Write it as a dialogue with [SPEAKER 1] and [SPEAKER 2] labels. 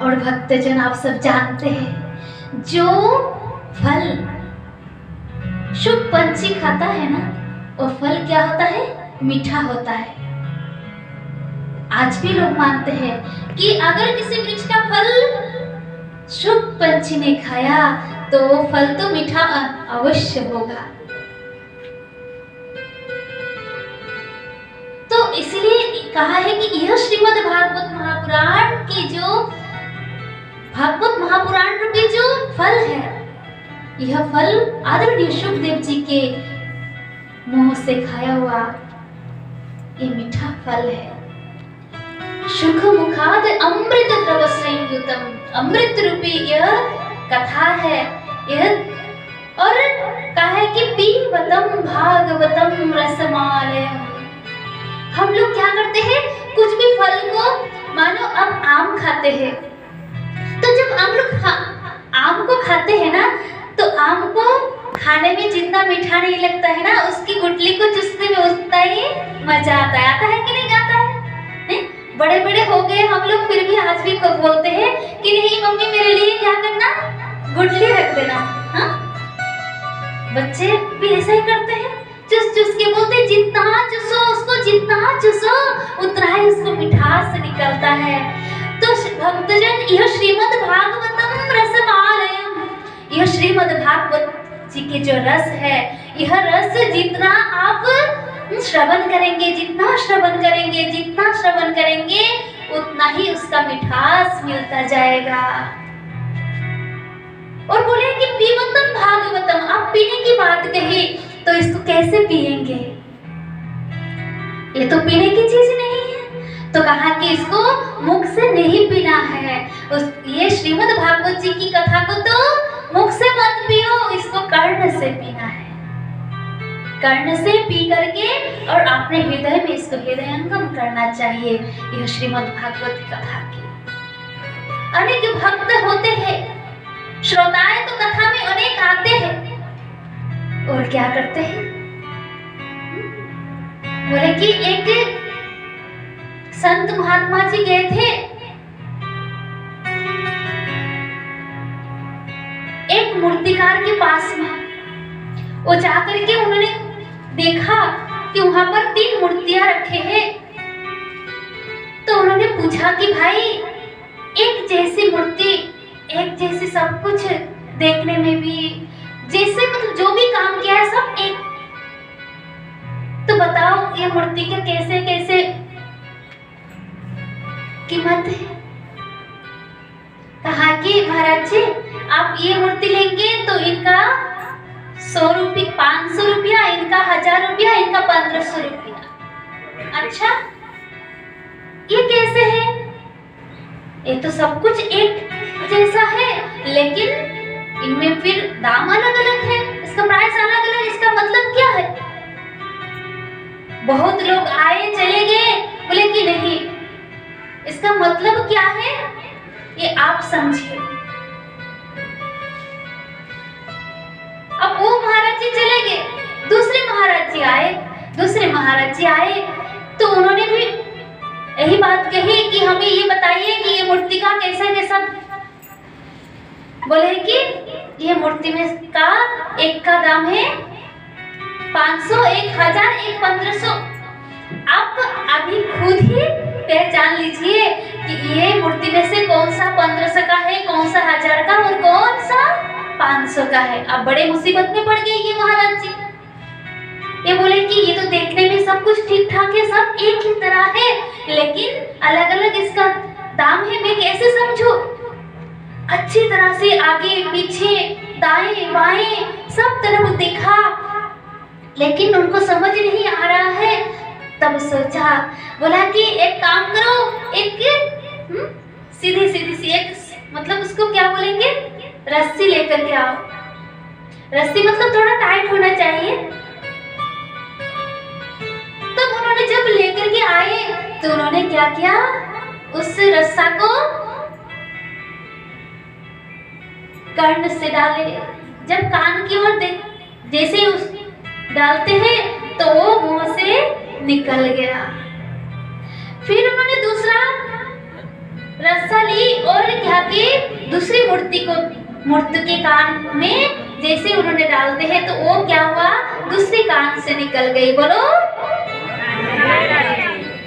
[SPEAKER 1] और भक्तजन आप सब जानते हैं, जो फल शुभ पंछी खाता है ना, वो फल क्या होता है? मीठा होता है। आज भी लोग मानते हैं कि अगर किसी वृक्ष का फल शुभ पंछी ने खाया तो वो फल तो मीठा अवश्य होगा। तो इसलिए कहा है कि यह श्रीमद् भागवत महापुराण की जो भागवत महापुराण रूपी जो फल है, यह फल आदरणीय शुकदेव जी के मुंह से खाया हुआ ये मीठा फल है। शुक मुखाद अमृत द्रव संयुतम, अमृत रूपी यह कथा है। यह और कहा है कि पीबतम भागवतम रसमालयम। हम लोग क्या करते हैं, कुछ भी फल को, मानो अब आम खाते हैं, तो जब हम लोग आम को खाते हैं ना, तो आम को खाने में जितना मीठा नहीं लगता है ना, उसकी गुठली को चूसने में उतना ही मजा आता है। आता है कि नहीं आता है? नहीं? बड़े बड़े हो गए हम लोग, फिर भी आज भी को बोलते हैं कि नहीं मम्मी मेरे लिए क्या करना, गुठली रख देना। हाँ, बच्चे भी ऐसा ही करते हैं, चुस चुस के बोलते, जितना चुसो उसको, जितना चुसो उतना ही उसको मिठास निकलता है। तो भक्तजन, यह श्रीमद् भागवतम रसमालयम, यह श्रीमद् भागवत जी के जो रस है, यह रस जितना आप श्रवण करेंगे, जितना श्रवण करेंगे, जितना श्रवण करेंगे, उतना ही उसका मिठास मिलता जाएगा। और बोले कि पीबतम भागवतम, आप पीने की बात कही, तो इसको कैसे पिएंगे? ये तो पीने की चीज नहीं है। तो कहा कि इसको मुख से नहीं पीना है। ये श्रीमद् भागवत जी की कथा को तो मुख से मत पियो, इसको कर्ण से पीना है। कर्ण से पी करके और अपने हृदय में इसको हृदयंगम करना चाहिए। यह श्रीमद् भागवत की कथा की अनेक भक्त होते हैं, श्रोताएं तो कथा में अनेक आते हैं और क्या करते हैं, बोले कि एक संत महात्मा जी गए थे एक मूर्तिकार के पास में। वो जाकर के उन्होंने देखा कि वहां पर 3 मूर्तियां रखे हैं। तो उन्होंने पूछा कि भाई, एक जैसी मूर्ति, एक जैसी सब कुछ देखने में भी, जैसे मतलब जो भी काम किया है सब एक, तो बताओ ये मूर्ति के कैसे कैसे कीमत है? कहा कि महाराज जी, आप ये मूर्ति लेंगे तो इनका 100 रुपये, 500 रुपया, इनका 1000 रुपया, इनका 1500 रुपया। अच्छा, ये कैसे है? ये तो सब कुछ एक जैसा है, लेकिन इनमें फिर दाम अलग अलग है, इसका प्राइस अलग अलग, इसका मतलब क्या है? बहुत लोग आए चले गए, बोले कि नहीं, इसका मतलब क्या है ये आप समझिए। अब वो महाराज जी चले गए, दूसरे महाराज जी आए। दूसरे महाराज जी आए तो उन्होंने भी यही बात कही कि हमें ये बताइए कि ये मूर्ति का कैसा कैसा। बोले कि ये मूर्ति में का एक का दाम है 500, 1000, एक 1500। आप अभी खुद ही पहचान लीजिए कि ये मूर्ति में से कौन सा 1500 का है, कौन सा 1000 का और कौन सा 500 का है। अब बड़े मुसीबत में पड़ गए ये महाराज जी। ये बोले कि ये तो देखने में सब कुछ ठीक ठाक है, सब एक ही तरह है, लेकिन अलग अलग इसका दाम है, मैं कैसे समझूं? अच्छी तरह से आगे पीछे दाएं बाएं सब तरफ देखा, लेकिन उनको समझ नहीं आ रहा है। तब सोचा, बोला कि एक काम करो, एक सीधी सीधी सी एक, मतलब उसको क्या बोलेंगे, रस्सी लेकर के आओ। रस्सी मतलब थोड़ा टाइट होना चाहिए। तब उन्होंने जब लेकर के आए तो उन्होंने क्या किया, उस रस्सा को कर्ण से डाले। जब कान की ओर जैसे उस डालते हैं तो वो मुंह से निकल गया। फिर उन्होंने दूसरा रस्सा ली और क्या कि दूसरी मूर्ति के कान में जैसे उन्होंने डालते हैं तो वो क्या हुआ, दूसरी कान से निकल गई। बोलो